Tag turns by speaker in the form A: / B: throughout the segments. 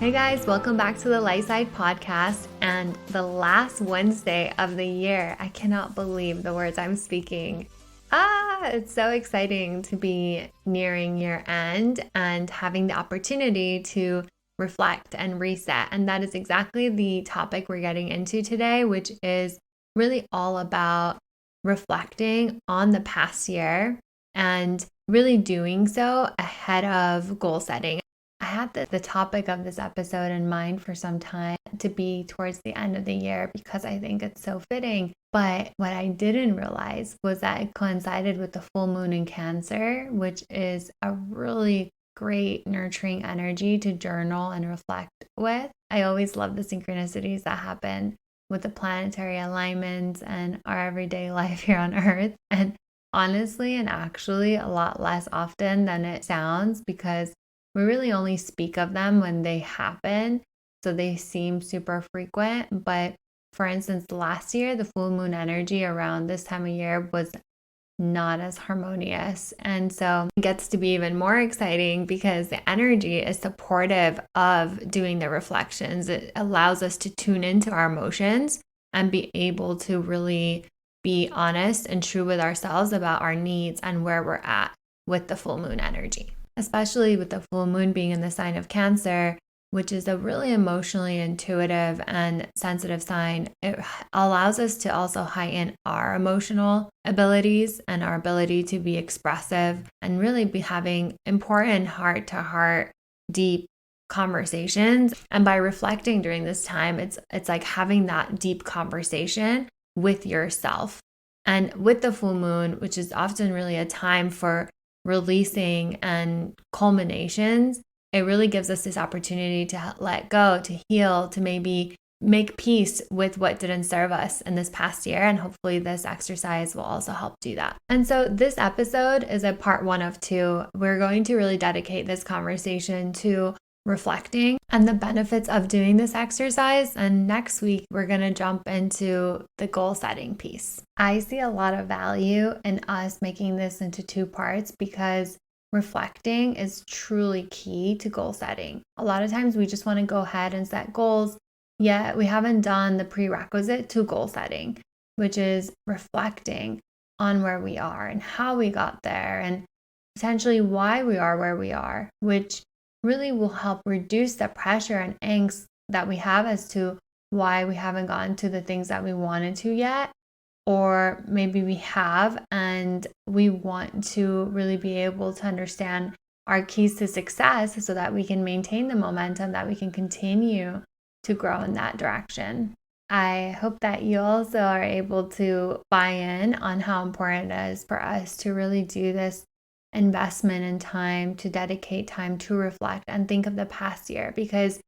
A: Hey guys, welcome back to the Light Side Podcast and the last Wednesday of the year. I cannot believe the words I'm speaking. It's so exciting to be nearing year end and having the opportunity to reflect and reset. And that is exactly the topic we're getting into today, which is really all about reflecting on the past year and really doing so ahead of goal setting. I had the topic of this episode in mind for some time to be towards the end of the year because I think it's so fitting. But what I didn't realize was that it coincided with the full moon in Cancer, which is a really great nurturing energy to journal and reflect with. I always love the synchronicities that happen with the planetary alignments and our everyday life here on Earth. And honestly, and actually a lot less often than it sounds because we really only speak of them when they happen, so they seem super frequent. But for instance, last year, the full moon energy around this time of year was not as harmonious. And so it gets to be even more exciting because the energy is supportive of doing the reflections. It allows us to tune into our emotions and be able to really be honest and true with ourselves about our needs and where we're at with the full moon energy. Especially with the full moon being in the sign of Cancer, which is a really emotionally intuitive and sensitive sign. It allows us to also heighten our emotional abilities and our ability to be expressive and really be having important heart-to-heart, deep conversations. And by reflecting during this time, it's like having that deep conversation with yourself. And with the full moon, which is often really a time for releasing and culminations, it really gives us this opportunity to let go, to heal, to maybe make peace with what didn't serve us in this past year. And hopefully this exercise will also help do that. And so this episode is a part 1 of 2. We're going to really dedicate this conversation to reflecting and the benefits of doing this exercise. And next week, we're going to jump into the goal setting piece. I see a lot of value in us making this into 2 parts because reflecting is truly key to goal setting. A lot of times we just want to go ahead and set goals, yet we haven't done the prerequisite to goal setting, which is reflecting on where we are and how we got there and potentially why we are where we are, which really will help reduce the pressure and angst that we have as to why we haven't gotten to the things that we wanted to yet. Or maybe we have and we want to really be able to understand our keys to success so that we can maintain the momentum, that we can continue to grow in that direction. I hope that you also are able to buy in on how important it is for us to really do this investment in time, to dedicate time to reflect and think of the past year, because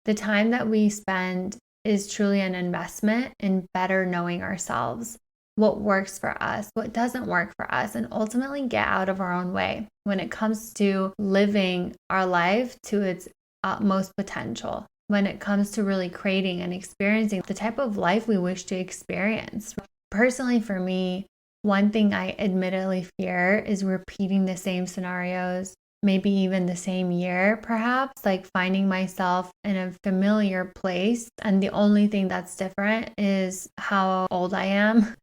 A: the time that we spend is truly an investment in better knowing ourselves, what works for us, what doesn't work for us, and ultimately get out of our own way when it comes to living our life to its utmost potential, when it comes to really creating and experiencing the type of life we wish to experience. Personally, for me, one thing I admittedly fear is repeating the same scenarios, maybe even the same year, perhaps, like finding myself in a familiar place. And the only thing that's different is how old I am.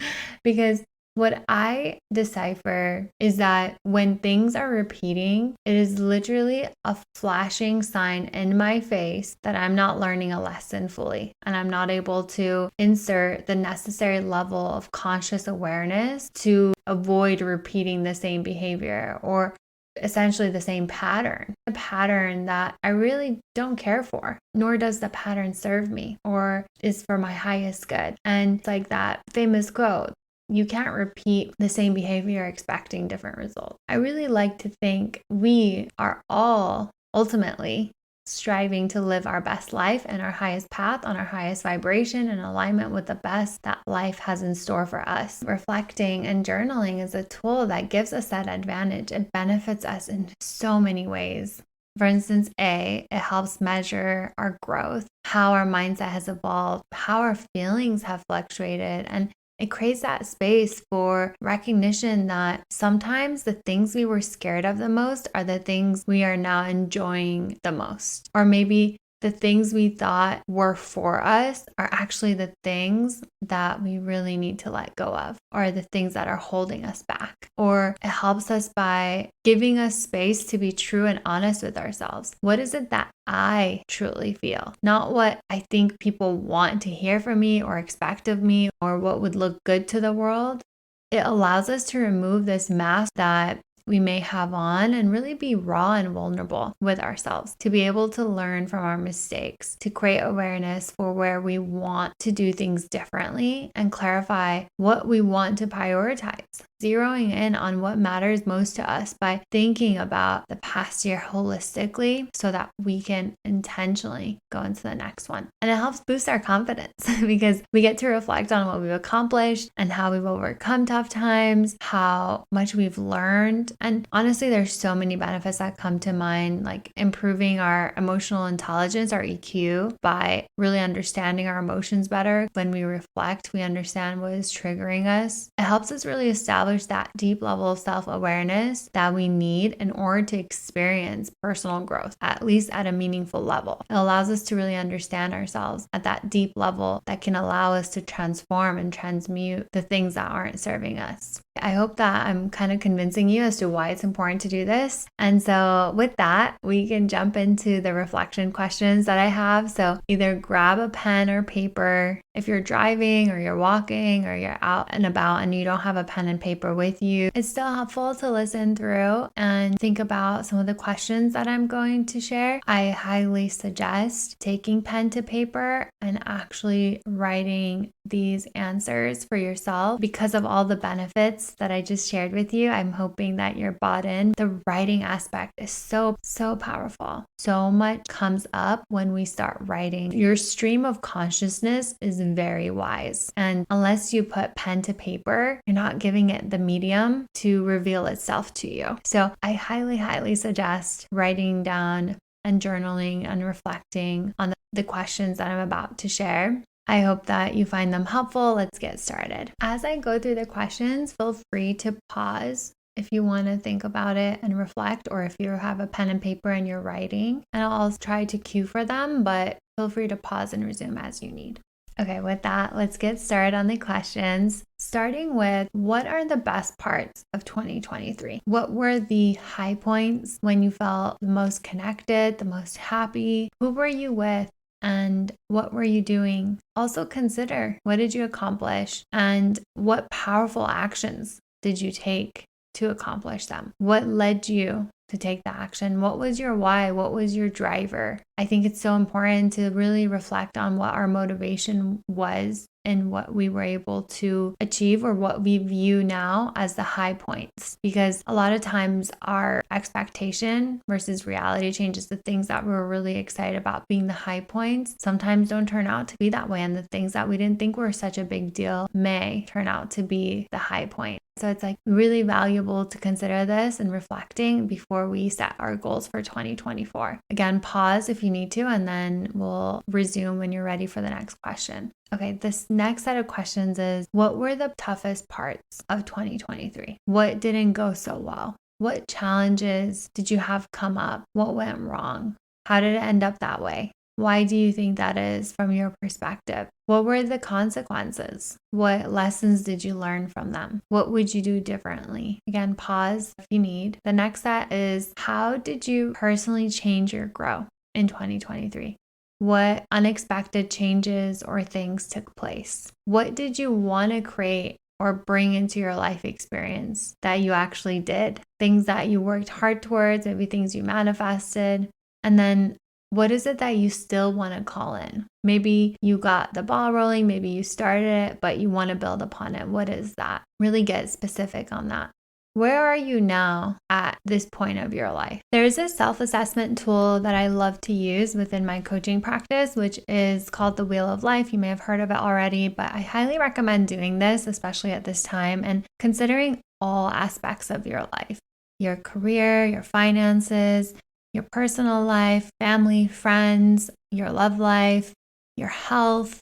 A: Because what I decipher is that when things are repeating, it is literally a flashing sign in my face that I'm not learning a lesson fully and I'm not able to insert the necessary level of conscious awareness to avoid repeating the same behavior or essentially the same pattern, a pattern that I really don't care for, nor does the pattern serve me or is for my highest good. And it's like that famous quote, you can't repeat the same behavior expecting different results. I really like to think we are all ultimately striving to live our best life and our highest path on our highest vibration in alignment with the best that life has in store for us. Reflecting and journaling is a tool that gives us that advantage. It benefits us in so many ways. For instance, it helps measure our growth, how our mindset has evolved, how our feelings have fluctuated, and it creates that space for recognition that sometimes the things we were scared of the most are the things we are now enjoying the most. Or maybe the things we thought were for us are actually the things that we really need to let go of, or the things that are holding us back. Or it helps us by giving us space to be true and honest with ourselves. What is it that I truly feel? Not what I think people want to hear from me or expect of me, or what would look good to the world. It allows us to remove this mask that we may have on and really be raw and vulnerable with ourselves, to be able to learn from our mistakes, to create awareness for where we want to do things differently and clarify what we want to prioritize. Zeroing in on what matters most to us by thinking about the past year holistically so that we can intentionally go into the next one. And it helps boost our confidence because we get to reflect on what we've accomplished and how we've overcome tough times, how much we've learned. And honestly, there's so many benefits that come to mind, like improving our emotional intelligence, our EQ, by really understanding our emotions better. When we reflect, we understand what is triggering us. It helps us really establish that deep level of self-awareness that we need in order to experience personal growth, at least at a meaningful level. It allows us to really understand ourselves at that deep level that can allow us to transform and transmute the things that aren't serving us. I hope that I'm kind of convincing you as to why it's important to do this. And so with that, we can jump into the reflection questions that I have. So either grab a pen or paper. If you're driving or you're walking or you're out and about and you don't have a pen and paper with you, it's still helpful to listen through and think about some of the questions that I'm going to share. I highly suggest taking pen to paper and actually writing these answers for yourself because of all the benefits that I just shared with you. I'm hoping that you're bought in. The writing aspect is so powerful. So much comes up when we start writing. Your stream of consciousness is very wise. And unless you put pen to paper, you're not giving it the medium to reveal itself to you. So I highly suggest writing down and journaling and reflecting on the questions that I'm about to share. I hope that you find them helpful. Let's get started. As I go through the questions, feel free to pause if you want to think about it and reflect, or if you have a pen and paper and you're writing. And I'll try to cue for them, but feel free to pause and resume as you need. Okay, with that, let's get started on the questions. Starting with, what are the best parts of 2023? What were the high points when you felt the most connected, the most happy? Who were you with? And what were you doing? Also consider, what did you accomplish? And what powerful actions did you take to accomplish them? What led you to take the action? What was your why? What was your driver? I think it's so important to really reflect on what our motivation was and what we were able to achieve, or what we view now as the high points. Because a lot of times our expectation versus reality changes. The things that we were really excited about being the high points sometimes don't turn out to be that way. And the things that we didn't think were such a big deal may turn out to be the high point. So it's like really valuable to consider this and reflecting before we set our goals for 2024. Again, pause if you need to, and then we'll resume when you're ready for the next question. Okay, this next set of questions is, what were the toughest parts of 2023? What didn't go so well? What challenges did you have come up? What went wrong? How did it end up that way? Why do you think that is from your perspective? What were the consequences? What lessons did you learn from them? What would you do differently? Again, pause if you need. The next set is, how did you personally change or grow in 2023? What unexpected changes or things took place? What did you want to create or bring into your life experience that you actually did? Things that you worked hard towards, maybe things you manifested. And then what is it that you still want to call in? Maybe you got the ball rolling, maybe you started it, but you want to build upon it. What is that? Really get specific on that. Where are you now at this point of your life? There's a self-assessment tool that I love to use within my coaching practice, which is called the Wheel of Life. You may have heard of it already, but I highly recommend doing this, especially at this time, and considering all aspects of your life, your career, your finances, your personal life, family, friends, your love life, your health,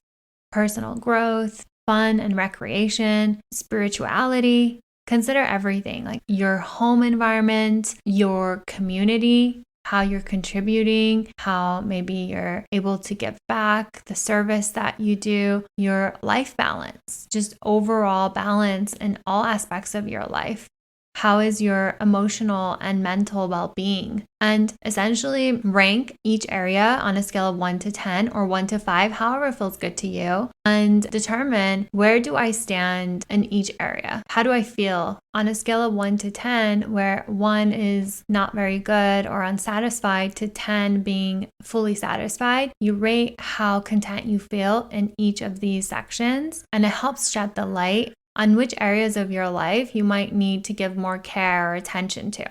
A: personal growth, fun and recreation, spirituality. Consider everything, like your home environment, your community, how you're contributing, how maybe you're able to give back, the service that you do, your life balance, just overall balance in all aspects of your life. How is your emotional and mental well-being? And essentially rank each area on a scale of 1 to 10 or 1 to 5, however feels good to you, and determine, where do I stand in each area? How do I feel? On a scale of 1 to 10, where 1 is not very good or unsatisfied to 10 being fully satisfied, you rate how content you feel in each of these sections, and it helps shed the light on which areas of your life you might need to give more care or attention to.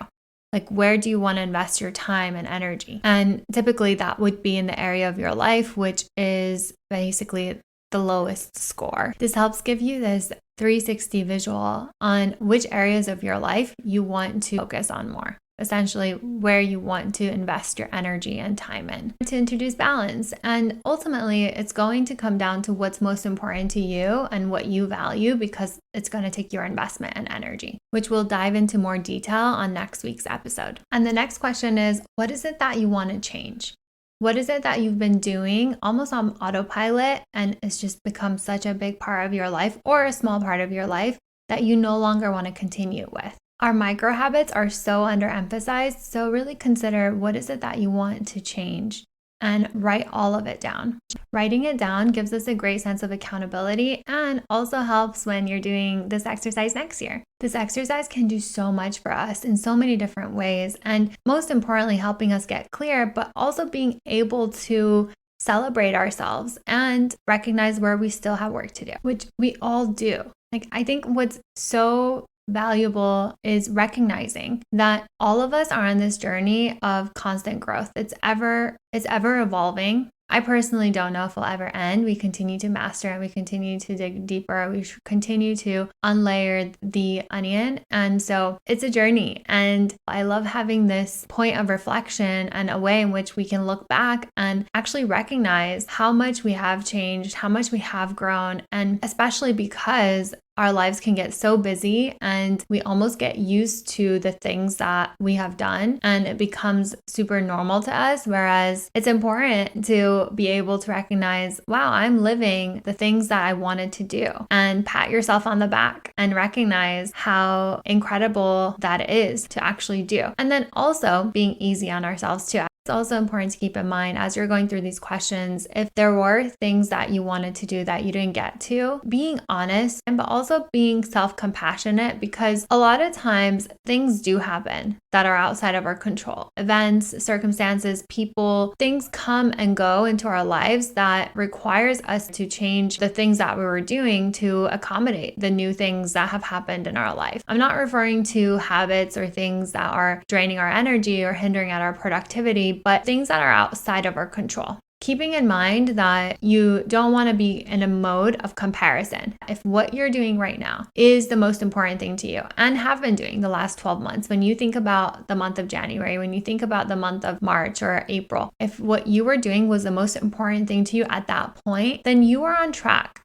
A: Like, where do you want to invest your time and energy? And typically that would be in the area of your life, which is basically the lowest score. This helps give you this 360 visual on which areas of your life you want to focus on more. Essentially, where you want to invest your energy and time in to introduce balance. And ultimately, it's going to come down to what's most important to you and what you value, because it's going to take your investment and energy, which we'll dive into more detail on next week's episode. And the next question is, what is it that you want to change? What is it that you've been doing almost on autopilot and it's just become such a big part of your life, or a small part of your life, that you no longer want to continue with? Our micro habits are so underemphasized, so really consider, what is it that you want to change, and write all of it down. Writing it down gives us a great sense of accountability and also helps when you're doing this exercise next year. This exercise can do so much for us in so many different ways, and most importantly, helping us get clear, but also being able to celebrate ourselves and recognize where we still have work to do, which we all do. Like, I think what's so valuable is recognizing that all of us are on this journey of constant growth. It's ever evolving. I personally don't know if it'll ever end. We continue to master and we continue to dig deeper. We continue to unlayer the onion. And so it's a journey. And I love having this point of reflection and a way in which we can look back and actually recognize how much we have changed, how much we have grown. And especially because our lives can get so busy and we almost get used to the things that we have done and it becomes super normal to us. Whereas it's important to be able to recognize, wow, I'm living the things that I wanted to do, and pat yourself on the back and recognize how incredible that is to actually do. And then also being easy on ourselves too. It's also important to keep in mind as you're going through these questions, if there were things that you wanted to do that you didn't get to, being honest, and but also being self-compassionate, because a lot of times things do happen that are outside of our control. Events, circumstances, people, things come and go into our lives that requires us to change the things that we were doing to accommodate the new things that have happened in our life. I'm not referring to habits or things that are draining our energy or hindering at our productivity, but things that are outside of our control. Keeping in mind that you don't want to be in a mode of comparison. If what you're doing right now is the most important thing to you and have been doing the last 12 months, when you think about the month of January, when you think about the month of March or April, if what you were doing was the most important thing to you at that point, then you are on track.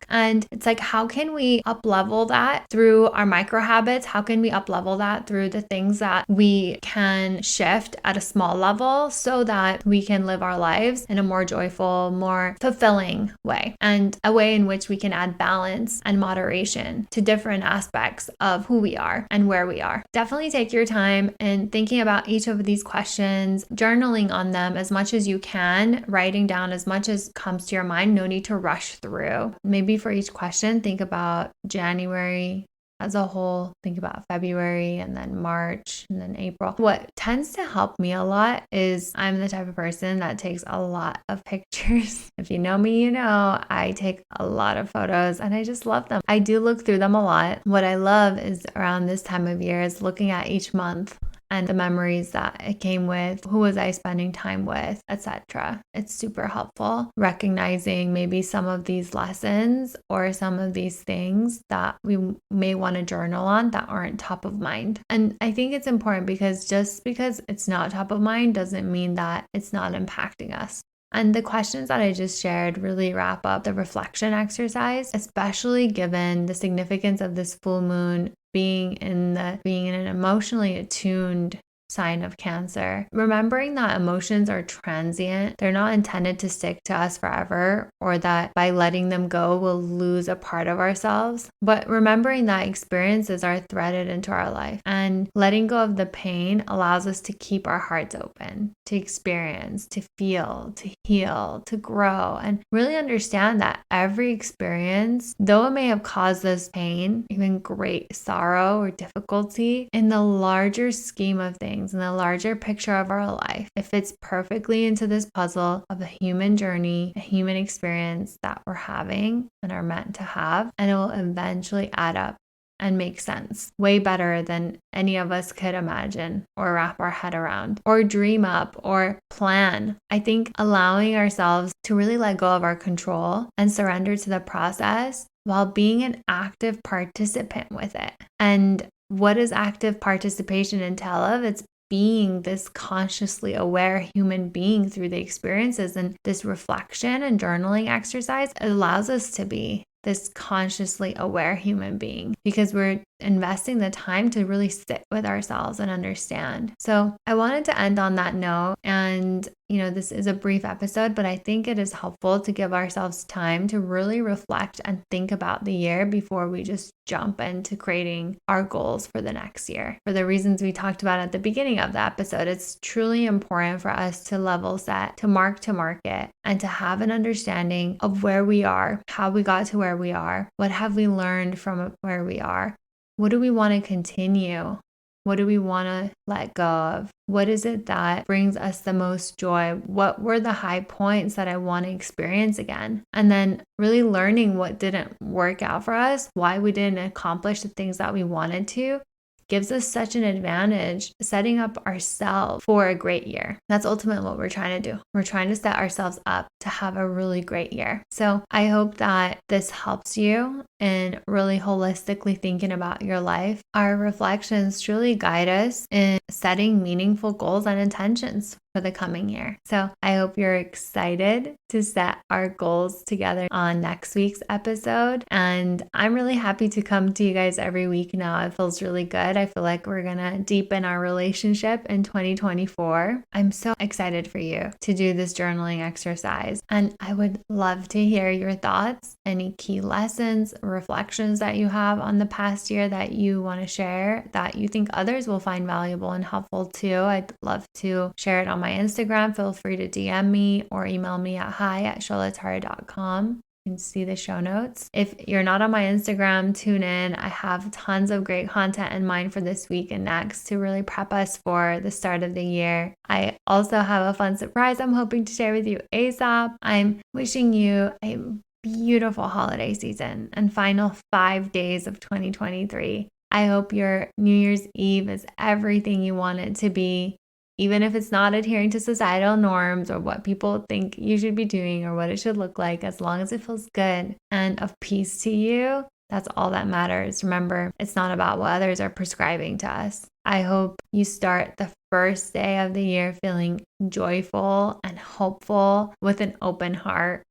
A: And it's like, how can we up level that through our micro habits? How can we up level that through the things that we can shift at a small level so that we can live our lives in a more joyful, more fulfilling way, and a way in which we can add balance and moderation to different aspects of who we are and where we are. Definitely take your time in thinking about each of these questions, journaling on them as much as you can, writing down as much as comes to your mind. No need to rush through. Maybe for each question, think about January as a whole, think about February and then March and then April. What tends to help me a lot is I'm the type of person that takes a lot of pictures. If you know me, you know I take a lot of photos and I just love them. I do look through them a lot. What I love is around this time of year is looking at each month and the memories that it came with, who was I spending time with, etc. It's super helpful recognizing maybe some of these lessons or some of these things that we may want to journal on that aren't top of mind. And I think it's important because just because it's not top of mind doesn't mean that it's not impacting us. And the questions that I just shared really wrap up the reflection exercise, especially given the significance of this full moon being in an emotionally attuned sign of Cancer. Remembering that emotions are transient, they're not intended to stick to us forever, or that by letting them go, we'll lose a part of ourselves. But remembering that experiences are threaded into our life, and letting go of the pain allows us to keep our hearts open, to experience, to feel, to heal, to grow, and really understand that every experience, though it may have caused us pain, even great sorrow or difficulty, in the larger scheme of things, in the larger picture of our life, it fits perfectly into this puzzle of a human journey, a human experience that we're having and are meant to have, and it will eventually add up and make sense way better than any of us could imagine or wrap our head around or dream up or plan. I think allowing ourselves to really let go of our control and surrender to the process while being an active participant with it. And what does active participation entail of? It's being this consciously aware human being through the experiences, and this reflection and journaling exercise allows us to be this consciously aware human being because we're investing the time to really sit with ourselves and understand. So I wanted to end on that note. And, this is a brief episode, but I think it is helpful to give ourselves time to really reflect and think about the year before we just jump into creating our goals for the next year. For the reasons we talked about at the beginning of the episode, it's truly important for us to level set, to mark to market, and to have an understanding of where we are, how we got to where we are, what have we learned from where we are, what do we want to continue? What do we want to let go of? What is it that brings us the most joy? What were the high points that I want to experience again? And then really learning what didn't work out for us, why we didn't accomplish the things that we wanted to, gives us such an advantage setting up ourselves for a great year. That's ultimately what we're trying to do. We're trying to set ourselves up to have a really great year. So I hope that this helps you in really holistically thinking about your life. Our reflections truly guide us in setting meaningful goals and intentions for the coming year. So I hope you're excited to set our goals together on next week's episode. And I'm really happy to come to you guys every week now. It feels really good. I feel like we're gonna deepen our relationship in 2024. I'm so excited for you to do this journaling exercise. And I would love to hear your thoughts, any key lessons, reflections that you have on the past year that you want to share that you think others will find valuable and helpful too. I'd love to share it on my Instagram. Feel free to DM me or email me at hi@charlottesheart.com. You can see the show notes. If you're not on my Instagram, tune in. I have tons of great content in mind for this week and next to really prep us for the start of the year. I also have a fun surprise I'm hoping to share with you ASAP. I'm wishing you a beautiful holiday season and final 5 days of 2023. I hope your New Year's Eve is everything you want it to be, even if it's not adhering to societal norms or what people think you should be doing or what it should look like, as long as it feels good and of peace to you. That's all that matters. Remember, it's not about what others are prescribing to us. I hope you start the first day of the year feeling joyful and hopeful with an open heart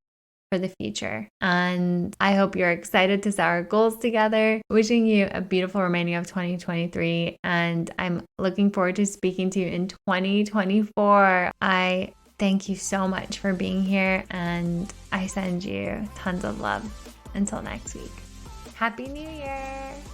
A: for the future. And I hope you're excited to set our goals together. Wishing you a beautiful remaining of 2023. And I'm looking forward to speaking to you in 2024. I thank you so much for being here, and I send you tons of love. Until next week. Happy New Year!